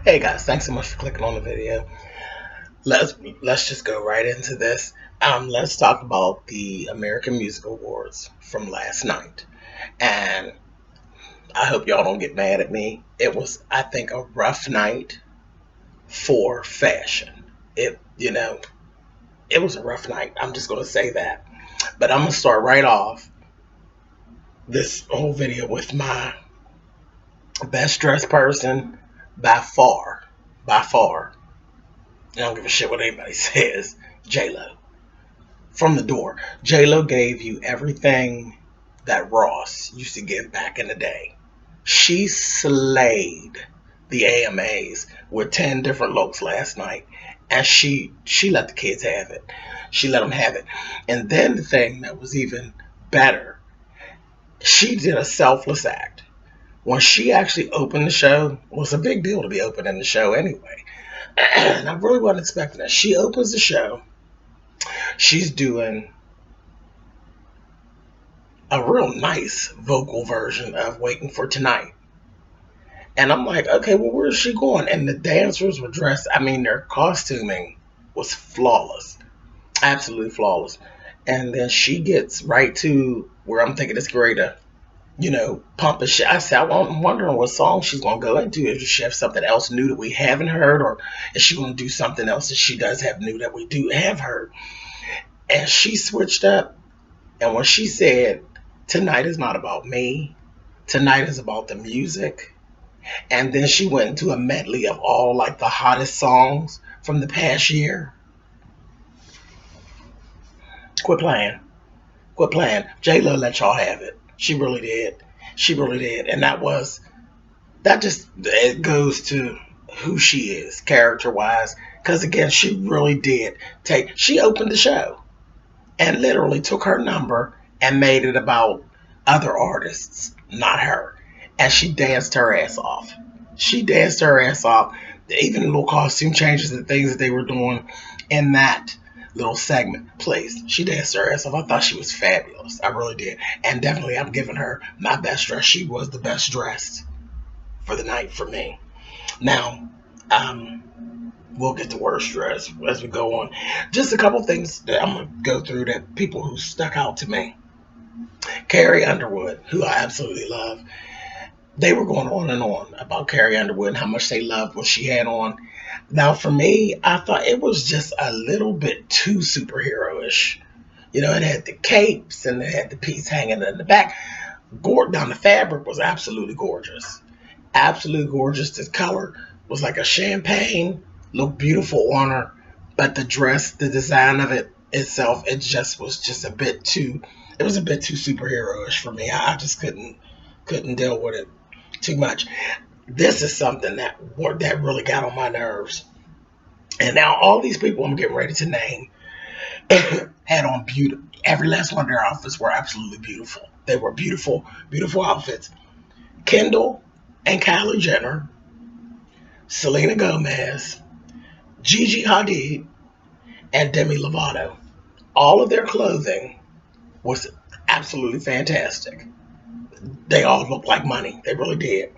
Hey guys, thanks so much for clicking on the video. Let's let's just go right into this. Let's talk about the American Music Awards from last night. And I hope y'all don't get mad at me. It was, I think, a rough night for fashion. It was a rough night. I'm just gonna say that. But I'm gonna start right off this whole video with my best dressed person by far. By far. I don't give a shit what anybody says. J Lo. From the door. J Lo gave you everything that Ross used to give back in the day. She slayed the AMAs with 10 different looks last night, and she let the kids have it. She let them have it. And then the thing that was even better, she did a selfless act. When she actually opened the show, it was a big deal to be opening the show anyway. And I really wasn't expecting that. She opens the show. She's doing a real nice vocal version of Waiting for Tonight. And I'm like, okay, well, where's she going? And the dancers were dressed, I mean, their costuming was flawless, absolutely flawless. And then she gets right to where I'm thinking it's great to, pump and shit. I said, I'm wondering what song she's going to go into. If she has something else new that we haven't heard, or is she going to do something else that she does have new that we do have heard? And she switched up. And when she said, tonight is not about me, tonight is about the music. And then she went into a medley of all like the hottest songs from the past year. Quit playing. Quit playing. J Lo let y'all have it. She really did. She really did. And that just it goes to who she is character wise. Because again, she really did she opened the show and literally took her number and made it about other artists, not her. And she danced her ass off. She danced her ass off. Even the little costume changes and things that they were doing in that little segment place. She danced her ass off. I thought she was fabulous. I really did. And definitely I'm giving her my best dress. She was the best dressed for the night for me. Now, we'll get to worst dress as we go on. Just a couple things that I'm gonna go through that people who stuck out to me. Carrie Underwood, who I absolutely love. They were going on and on about Carrie Underwood and how much they loved what she had on. Now, for me, I thought it was just a little bit too superhero-ish. It had the capes and it had the piece hanging in the back. Now, the fabric was absolutely gorgeous. Absolutely gorgeous. The color was like a champagne, looked beautiful on her. But the dress, the design of it itself, it just was just a bit too. It was a bit too superhero-ish for me. I just couldn't deal with it too much. This is something that really got on my nerves. And now all these people I'm getting ready to name had on beauty. Every last one of their outfits were absolutely beautiful. They were beautiful, beautiful outfits. Kendall and Kylie Jenner, Selena Gomez, Gigi Hadid, and Demi Lovato. All of their clothing was absolutely fantastic. They all looked like money. They really did.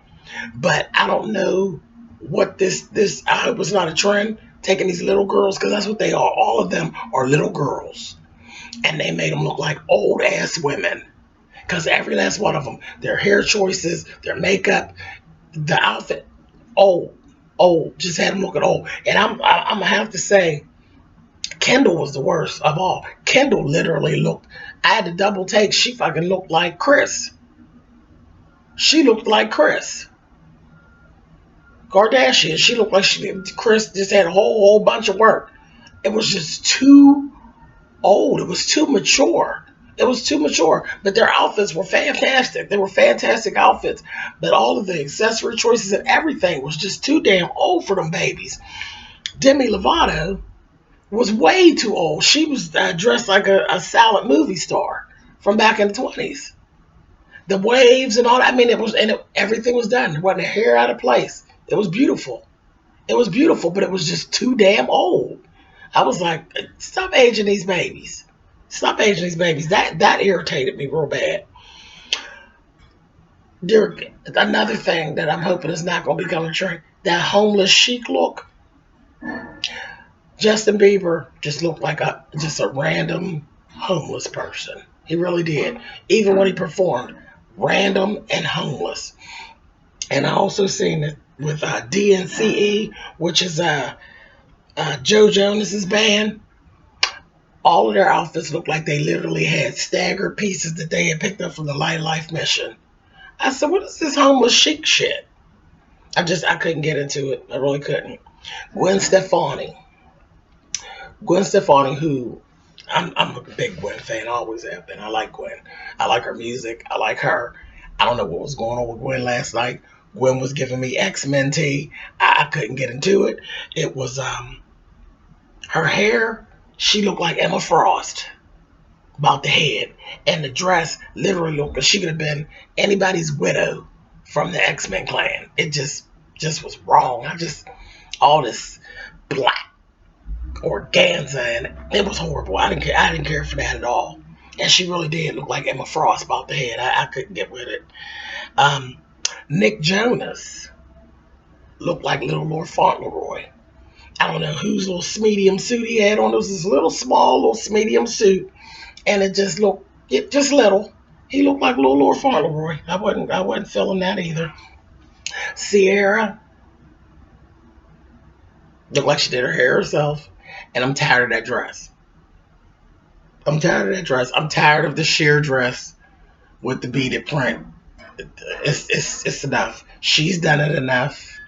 But I don't know what this. I hope it's not a trend taking these little girls because that's what they are. All of them are little girls, and they made them look like old ass women. Because every last one of them, their hair choices, their makeup, the outfit, old, old, just had them looking old. And I'm gonna have to say, Kendall was the worst of all. Kendall literally looked. I had to double take. She fucking looked like Chris. She looked like Chris Kardashian. She looked like Chris just had a whole bunch of work. It was just too old. It was too mature. It was too mature. But their outfits were fantastic. They were fantastic outfits. But all of the accessory choices and everything was just too damn old for them babies. Demi Lovato was way too old. She was dressed like a silent movie star from back in the 20s. The waves and all that. I mean, everything was done. There wasn't a hair out of place. It was beautiful. It was beautiful, but it was just too damn old. I was like, stop aging these babies. Stop aging these babies. That irritated me real bad. There, another thing that I'm hoping is not going to become a trend. That homeless chic look. Justin Bieber just looked like a random homeless person. He really did. Even when he performed, random and homeless. And I also seen it with DNCE, which is Joe Jonas's band. All of their outfits looked like they literally had staggered pieces that they had picked up from the Light Life mission. I said, what is this homeless chic shit? I couldn't get into it. I really couldn't. Gwen Stefani. Gwen Stefani, who I'm a big Gwen fan, I always have been. I like Gwen. I like her music. I like her. I don't know what was going on with Gwen last night. Gwen was giving me X-Men tea. I couldn't get into it. It was her hair. She looked like Emma Frost about the head, and the dress literally looked like she could have been anybody's widow from the X-Men clan. It just was wrong. All this black organza, and it was horrible. I didn't care for that at all. And she really did look like Emma Frost about the head. I couldn't get with it. Um, Nick Jonas looked like Little Lord Fauntleroy. I don't know whose little medium suit he had on. It was this little small little medium suit, and it just little. He looked like Little Lord Fauntleroy. I wasn't feeling that either. Sierra looked like she did her hair herself, and I'm tired of that dress. I'm tired of that dress. I'm tired of the sheer dress with the beaded print. It's enough. She's done it enough.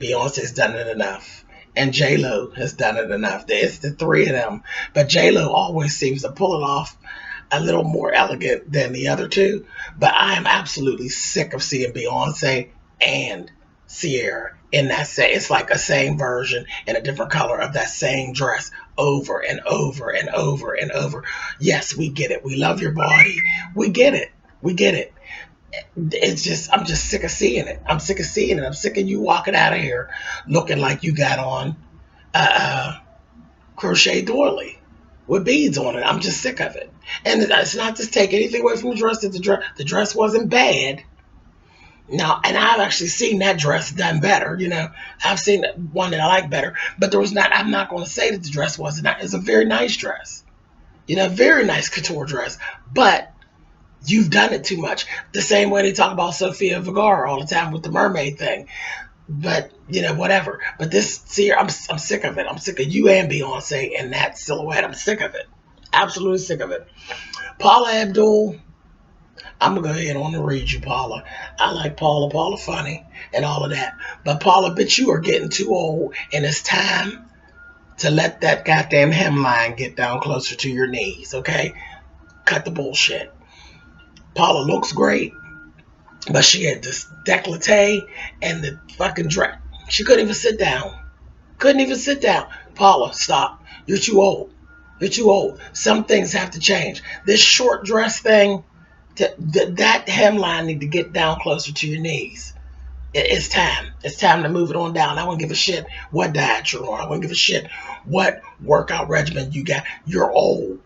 Beyonce's done it enough. And J Lo has done it enough. It's the three of them. But J Lo always seems to pull it off a little more elegant than the other two. But I am absolutely sick of seeing Beyonce and Sierra in that same. It's like a same version in a different color of that same dress over and over and over and over. Yes, we get it. We love your body. We get it. We get it. I'm just sick of seeing it. I'm sick of seeing it. I'm sick of you walking out of here looking like you got on uh, crochet doily with beads on it. I'm just sick of it. And it's not to take anything away from the dress. That the dress wasn't bad. Now, and I've actually seen that dress done better. I've seen one that I like better. But there was not. I'm not going to say that the dress wasn't. It's a very nice dress. Very nice couture dress. But you've done it too much. The same way they talk about Sofia Vergara all the time with the mermaid thing. But whatever. But I'm sick of it. I'm sick of you and Beyonce and that silhouette. I'm sick of it. Absolutely sick of it. Paula Abdul. I'm gonna go ahead and want to read you, Paula. I like Paula. Paula funny and all of that. But Paula, bitch, you are getting too old, and it's time to let that goddamn hemline get down closer to your knees. Okay, cut the bullshit. Paula looks great, but she had this décolleté and the fucking dress. She couldn't even sit down. Couldn't even sit down. Paula, stop. You're too old. You're too old. Some things have to change. This short dress thing, that hemline need to get down closer to your knees. It's time. It's time to move it on down. I wouldn't give a shit what diet you're on. I wouldn't give a shit what workout regimen you got. You're old.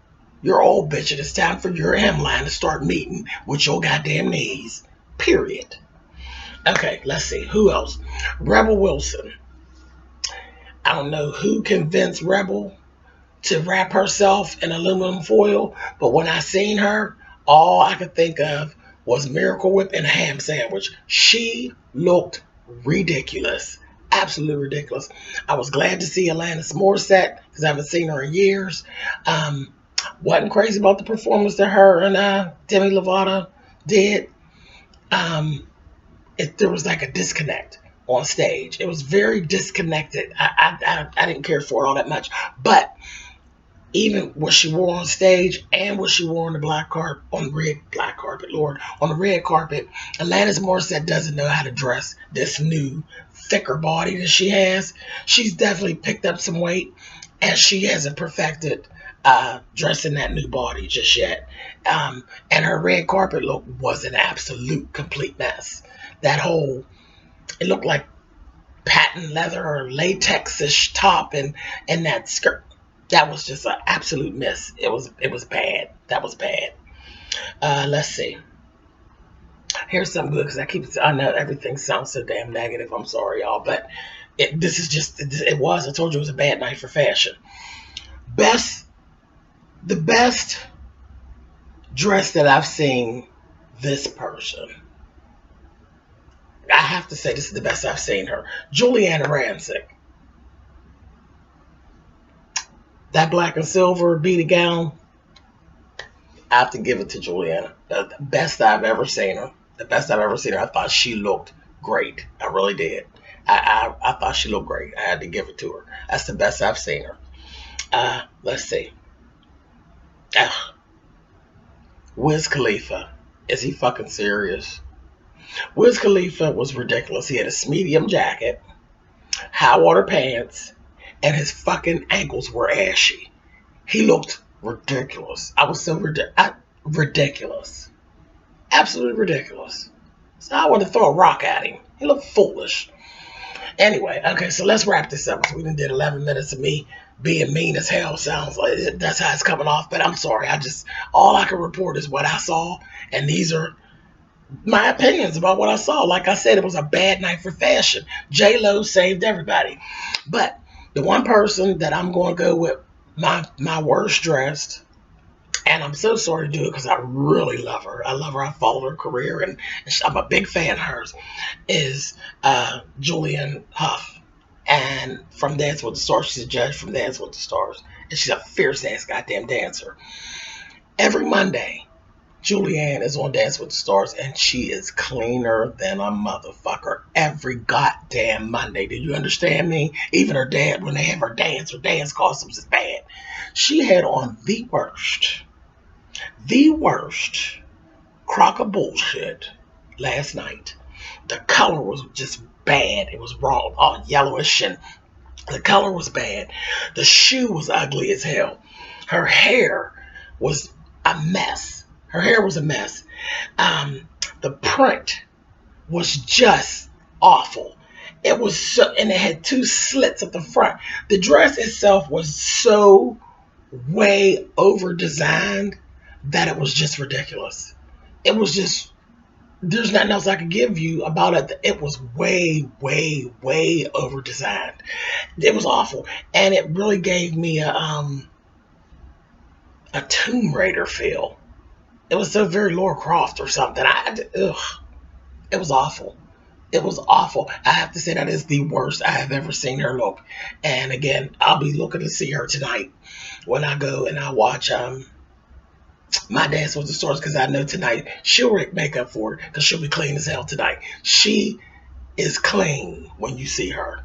You're old, bitch, and it's time for your hemline to start meeting with your goddamn knees. Period. Okay, let's see. Who else? Rebel Wilson. I don't know who convinced Rebel to wrap herself in aluminum foil, but when I seen her, all I could think of was Miracle Whip and a ham sandwich. She looked ridiculous. Absolutely ridiculous. I was glad to see Alanis Morissette because I haven't seen her in years. Wasn't crazy about the performance that her and Demi Lovato did. There was like a disconnect on stage. It was very disconnected. I didn't care for it all that much. But even what she wore on stage and what she wore on the on the red carpet, Alanis Morissette doesn't know how to dress this new, thicker body that she has. She's definitely picked up some weight, and she hasn't perfected dressing that new body just yet. And her red carpet look was an absolute complete mess. It looked like patent leather or latex-ish top and that skirt. That was just an absolute miss. It was bad. That was bad. Let's see. Here's something good because I know everything sounds so damn negative. I'm sorry, y'all, but this is just, it was. I told you it was a bad night for fashion. The best dress that I've seen this person. I have to say this is the best I've seen her. Giuliana Rancic. That black and silver beaded gown, I have to give it to Giuliana. The best I've ever seen her. The best I've ever seen her. I thought she looked great. I really did. I thought she looked great. I had to give it to her. That's the best I've seen her. Let's see. Wiz Khalifa. Is he fucking serious? Wiz Khalifa was ridiculous. He had a medium jacket, high water pants, and his fucking ankles were ashy. He looked ridiculous. I was so ridiculous. Absolutely ridiculous. So I wanted to throw a rock at him. He looked foolish. Anyway, okay, so let's wrap this up. We done did 11 minutes of me being mean as hell. Sounds like that's how it's coming off. But I'm sorry. All I can report is what I saw. And these are my opinions about what I saw. Like I said, it was a bad night for fashion. J-Lo saved everybody. But the one person that I'm going to go with my worst dressed, and I'm so sorry to do it because I really love her. I love her. I followed her career, and I'm a big fan of hers, is Julianne Hough. And from Dance with the Stars, she's a judge from Dance with the Stars. And she's a fierce-ass goddamn dancer. Every Monday, Julianne is on Dance with the Stars, and she is cleaner than a motherfucker every goddamn Monday. Do you understand me? Even her dad, when they have her dance costumes is bad. She had on the worst crock of bullshit last night. The color was just bad. It was raw, all yellowish, and the color was bad. The shoe was ugly as hell. Her hair was a mess. The print was just awful. It was so, and it had two slits at the front. The dress itself was so way over designed that it was just ridiculous. It was just, there's nothing else I could give you about it. It was way, way, way over designed. It was awful. And it really gave me a Tomb Raider feel. It was so very Lara Croft or something. It was awful. It was awful. I have to say that is the worst I have ever seen her look. And again, I'll be looking to see her tonight when I go and I watch My Dance with the Stars, because I know tonight she'll make up for it because she'll be clean as hell tonight. She is clean when you see her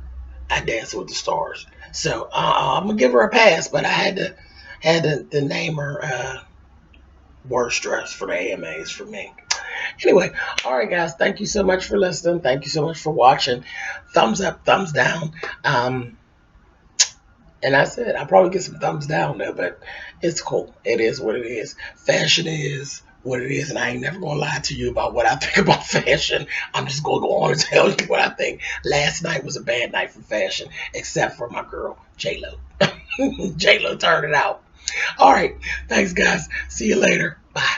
at Dance with the Stars. So I'm gonna give her a pass, but I had to name her worst dress for the AMAs for me. Anyway, all right, guys. Thank you so much for listening. Thank you so much for watching. Thumbs up, thumbs down. And that's it. I'll probably get some thumbs down though, but it's cool. It is what it is. Fashion is what it is, and I ain't never gonna lie to you about what I think about fashion. I'm just gonna go on and tell you what I think. Last night was a bad night for fashion, except for my girl J-Lo. J-Lo turned it out. All right, thanks guys. See you later. Bye.